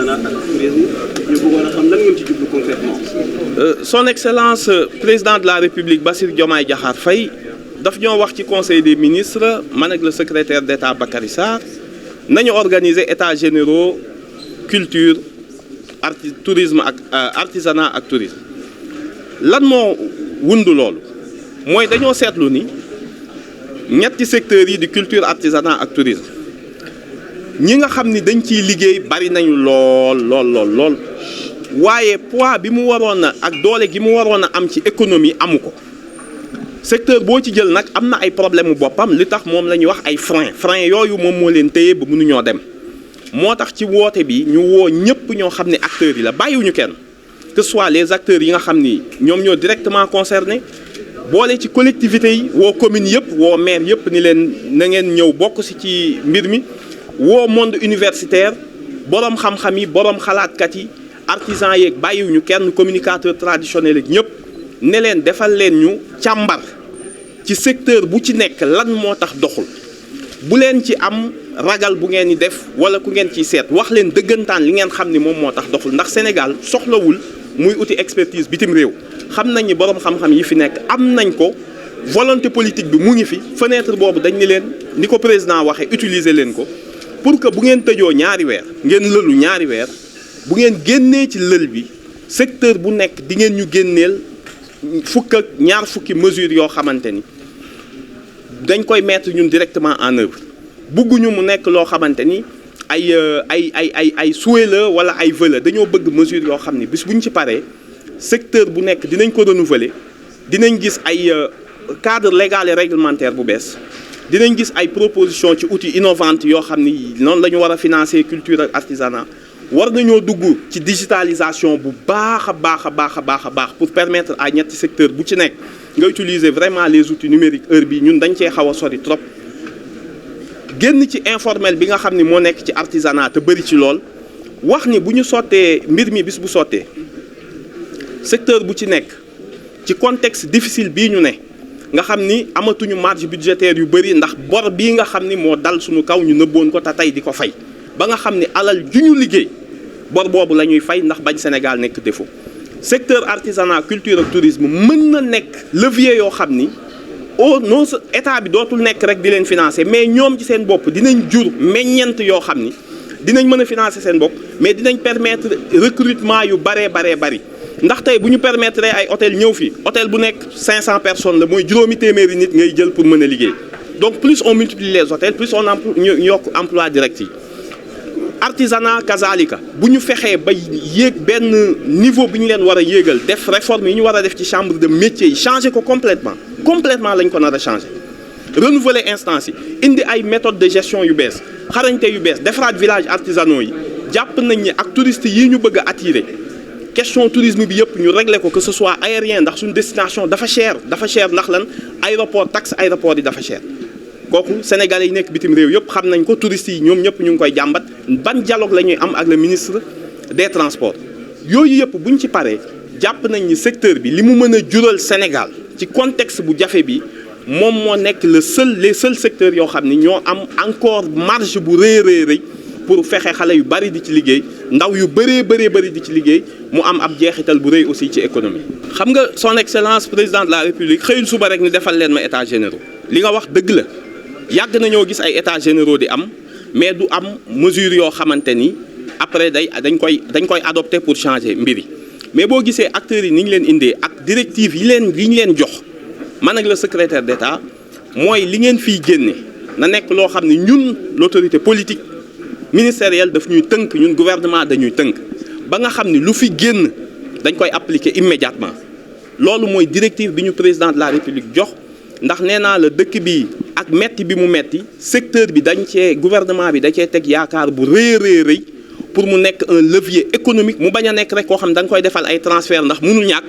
artisanat ak tourisme ñu bëggoon a xam lan ngeen ci jublu concrètement. Son Excellence président de la République Bassirou Diomaye Diakhar Faye daf ñoo wax ci conseil des ministres man ak le secrétaire d'État Bakary Sarr nañu organiser états généraux culture tourisme ak artisanat ak tourisme. lan moo wundu loolu mooy dañoo seetlu ni ñetti secteurs yi di culture artisanat ak tourisme ñi nga xam ni dañ ciy liggéey bari nañu lool waaye poids bi mu waroon a ak doole gi mu waroon a am ci économie amu ko secteur boo ci jël nag am na ay problème mu boppam li tax moom la ñuy wax ay frein yooyu moom moo leen téye ba mënuñoo dem moo tax ci woote bi ñu woo ñëpp ñoo xam ne acteurs yi la bàyyiwuñu kenn que ce soit les acteurs yi nga xam ni ñoom ñoo directement concernés boole ci collectivités yi woo communes yëpp woo maire yëpp ni leen na ngeen ñëw bokk si ci mbir mi woo monde universitaire borom xam-xam yi borom xalaatkat yi artisans yeeg bàyyiwuñu kenn communicateur traditionnel ak ñëpp ne leen defal leen ñu càmbar ci secteur bu ci nekk lan moo tax doxul bu leen ci am ragal bu ngeen di def wala ku ngeen ciy seet wax leen dëggantaan li ngeen xam ni moom moo tax doxul ndax Sénégal soxlawul muy uti expertise bitim réew xam nañ ni borom xam-xam yi fi nekk am nañ ko volonté politique bi mu ngi fi fenêtre boobu dañ ni leen ni ko président waxee utiliser leen ko pour que bu ngeen tëjoo ñaari weer ngeen lëlu ñaari weer bu ngeen génnee ci lël bi secteur bu nekk di ngeen ñu génneel fukk ak ñaar fukki mesures yoo xamante ni dañ koy mettre ñun directement en œuvre bugguñu mu nekk loo xamante ni ay souhait la wala ay vœu la dañoo bëgg mesures yoo xam ni bis bu ñu ci paree secteur bu nekk dinañ ko renouveler dinañ gis ay cadre légal et réglementaire bu bees dinañ gis ay propositions ci outils innovantes yoo xam ni noonu la ñu war a financer culture ak artisanat war nañoo dugg ci digitalisation bu baax a baax pour permettre à ñetti secteur bu ci nekk nga utiliser vraiment les outils numériques heure bi ñun dañ cee xaw a sori trop génn ci informel bi nga xam ni moo nekk ci artisanat te bëri ci lool wax ni bu ñu sottee mbir mi bis bu sottee secteur bu ci nekk ci contexte difficile bii ñu ne nga xam ni amatuñu marge budgétaire yu bëri ndax bor bii nga xam ni moo dal suñu kaw ñu nëbboon ko te tey di ko fay ba nga xam ni alal ju ñu liggéey bor boobu la ñuy fay ndax bañ Sénégal nekk défaut secteur artisanat culture ak tourisme mën na nekk levier yoo xam ni non état bi dootul nekk rek di leen financer mais ñoom ci seen bopp dinañ jur meññeent yoo xam ni dinañ mën a financer seen bopp mais dinañ permettre recrutement yu bari ndax tey bu ñu permettre ay hôtel ñëw fi hôtel bu nekk 500 personnes la mooy juróomi téeméeri nit ngay jël pour mën a liggéey donc plus on multiplie les hôtels plus on ñu yokk emploi direct yi artisanat kazalika bu ñu fexee ba yéeg benn niveau bi ñu leen war a yéegal def réforme yi ñu war a def ci chambre de métier yi changer ko complètement lañ ko nar a changer renouveler instance yi indi ay méthodes de gestion yu bees xarañte yu bees defaraat village artisanaux yi jàpp nañ ni ak touristes yi ñu bëgg a attirer question tourisme bi yëpp ñu régler ko que ce soit aérien ndax suñu destination dafa cher ndax lan aéroport taxe aéroport yi dafa cher kooku sénégalais yi nekk bitim réew yëpp xam nañ ko touristes yi ñoom ñëpp ñu ngi koy jàmbat ban dialogue la ñuy am ak le ministre des transports yooyu yëpp buñ ci paree jàpp nañ ni secteur bi li mu mën a jural Sénégal ci contexte bu jafe bi moom moo nekk les seuls secteurs yoo xam ni ñoo am encore marge bu rëy pour fexe xale yu bari di ci liggéey ndaw yu bëree di ci liggéey mu am ab jeexital bu rëy aussi ci économie. xam nga son excellence président de la république xëyul suba rek ni defal leen ma états généraux li nga wax dëgg la yàgg nañoo gis ay états généraux di am mais du am mesure yoo xamante ni après dañ koy adopter pour changer mbir yi mais boo gisee acteurs yi ni ñu leen indee ak directives yi ñu leen jox man ak le secrétaire d'État mooy li ngeen fiy génne na nekk loo xam ne ñun l'autorité politique ministérielle daf ñuy tënk ñun gouvernement dañuy tënk ba nga xam ni lu fi génn dañ koy appliquer immédiatement loolu mooy directive bi ñu président de la république jox ndax nee naa la dëkk bi ak metti bi mu metti secteur bi gouvernement bi da cee teg yaakaar bu rëy pour mu nekk un levier économique mu bañ a nekk rek koo xam ne da nga koy defal ay transfert ndax mënul ñàkk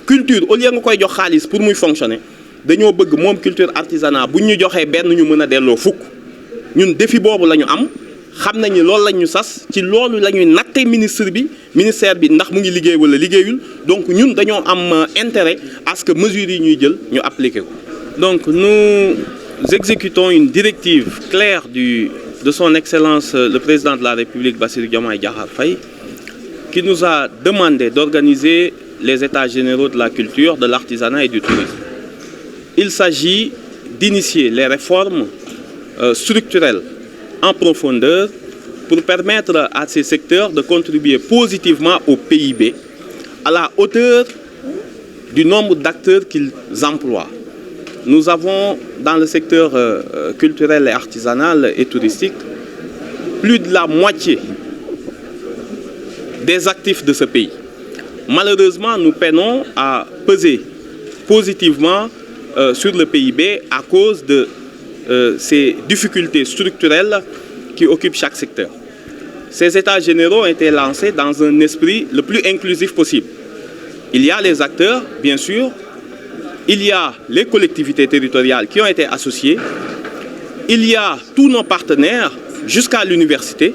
culture au lieu nga koy jox xaalis pour muy fonctionner dañoo bëgg moom culture artisanat buñ ñu joxee benn ñu mën a delloo fukk ñun défi boobu la ñu am xam nañu loolu lañ ñu sas ci loolu la ñuy natte ministère bi ndax mu ngi liggéey wala liggéeyul donc ñun dañoo am intérêt à ce que mesures yi ñuy jël ñu appliquer ko. Donc nous exécutons une directive claire du de son Excellence le Président de la République, Bassirou Diomaye Diakhar Faye, qui nous a demandé d'organiser les États généraux de la culture, de l'artisanat et du tourisme. Il s'agit d'initier les réformes structurelles en profondeur pour permettre à ces secteurs de contribuer positivement au PIB à la hauteur du nombre d'acteurs qu'ils emploient. Nous avons dans le secteur culturel et artisanal et touristique plus de la moitié des actifs de ce pays. Malheureusement, nous peinons à peser positivement sur le PIB à cause de ces difficultés structurelles qui occupent chaque secteur. Ces états généraux ont été lancés dans un esprit le plus inclusif possible. Il y a les acteurs, bien sûr, il y a les collectivités territoriales qui ont été associées, il y a tous nos partenaires jusqu'à l'université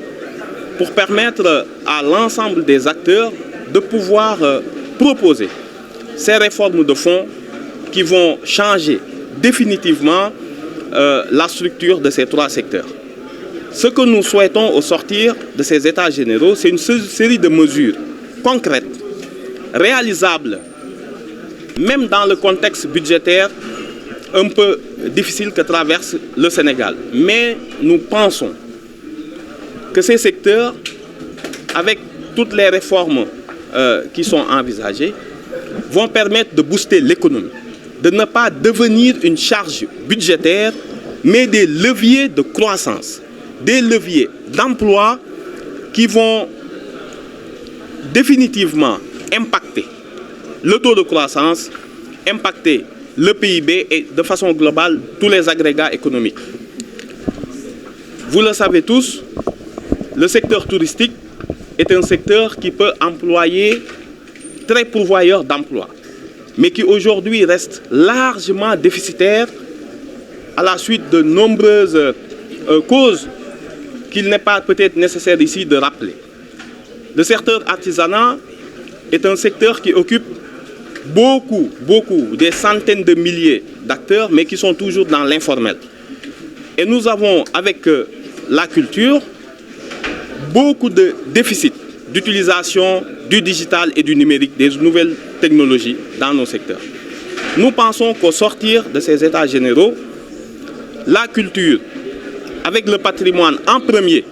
pour permettre à l'ensemble des acteurs de pouvoir proposer ces réformes de fond qui vont changer définitivement la structure de ces trois secteurs. Ce que nous souhaitons au sortir de ces états généraux, c'est une série de mesures concrètes, réalisables, même dans le contexte budgétaire un peu difficile que traverse le Sénégal. Mais nous pensons que ces secteurs, avec toutes les réformes qui sont envisagées, vont permettre de booster l'économie, de ne pas devenir une charge budgétaire, mais des leviers de croissance, des leviers d'emploi qui vont définitivement impacter le taux de croissance, impacter le PIB et de façon globale tous les agrégats économiques. Vous le savez tous, le secteur touristique est un secteur qui peut employer très pourvoyeur d'emplois, mais qui aujourd'hui reste largement déficitaire à la suite de nombreuses causes qu'il n'est pas peut-être nécessaire ici de rappeler. Le secteur artisanal est un secteur qui occupe beaucoup, des centaines de milliers d'acteurs, mais qui sont toujours dans l'informel. Et nous avons, avec la culture, beaucoup de déficits d'utilisation du digital et du numérique, des nouvelles technologies dans nos secteurs. Nous pensons qu'au sortir de ces états généraux, la culture, avec le patrimoine en premier,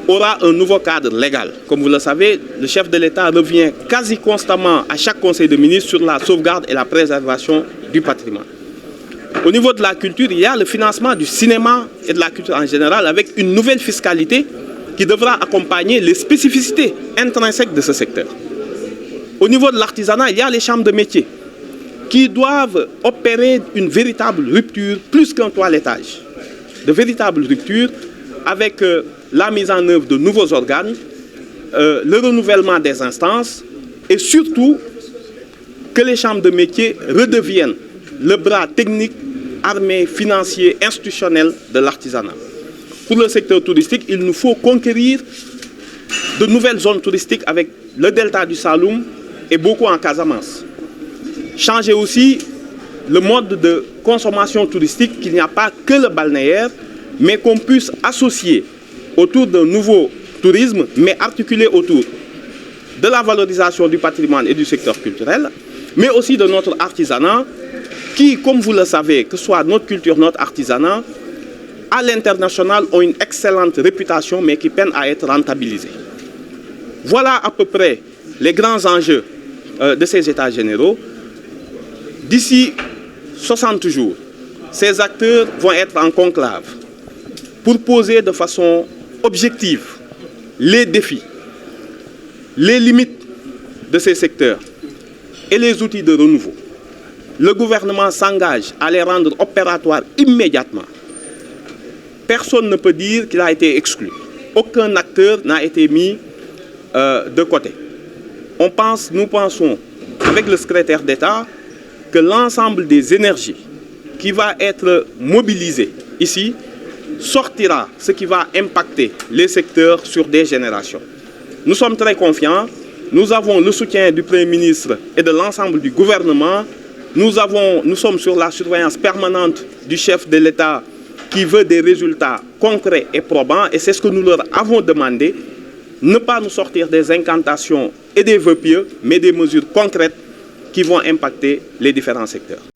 aura un nouveau cadre légal. Comme vous le savez, le chef de l'État revient quasi constamment à chaque Conseil de ministres sur la sauvegarde et la préservation du patrimoine. Au niveau de la culture, il y a le financement du cinéma et de la culture en général avec une nouvelle fiscalité qui devra accompagner les spécificités intrinsèques de ce secteur. Au niveau de l'artisanat, il y a les chambres de métiers qui doivent opérer une véritable rupture, plus qu'un toilettage, de véritable rupture avec la mise en œuvre de nouveaux organes, le renouvellement des instances et surtout que les chambres de métiers redeviennent le bras technique, armé, financier, institutionnel de l'artisanat. Pour le secteur touristique, il nous faut conquérir de nouvelles zones touristiques avec le delta du Saloum et beaucoup en Casamance. Changer aussi le mode de consommation touristique, qu'il n'y a pas que le balnéaire, mais qu'on puisse associer autour d'un nouveau tourisme, mais articulé autour de la valorisation du patrimoine et du secteur culturel, mais aussi de notre artisanat, qui, comme vous le savez, que ce soit notre culture, notre artisanat, à l'international ont une excellente réputation, mais qui peinent à être rentabilisés. Voilà à peu près les grands enjeux de ces états généraux. D'ici 60 jours, ces acteurs vont être en conclave pour poser de façon objective les défis, les limites de ces secteurs et les outils de renouveau. Le gouvernement s'engage à les rendre opératoires immédiatement. Personne ne peut dire qu'il a été exclu. Aucun acteur n'a été mis de côté. Nous pensons, avec le secrétaire d'État, que l'ensemble des énergies qui va être mobilisées ici sortira, ce qui va impacter les secteurs sur des générations. Nous sommes très confiants. Nous avons le soutien du Premier ministre et de l'ensemble du gouvernement. Nous sommes sur la surveillance permanente du chef de l'État qui veut des résultats concrets et probants, et c'est ce que nous leur avons demandé, ne pas nous sortir des incantations et des vœux pieux, mais des mesures concrètes qui vont impacter les différents secteurs.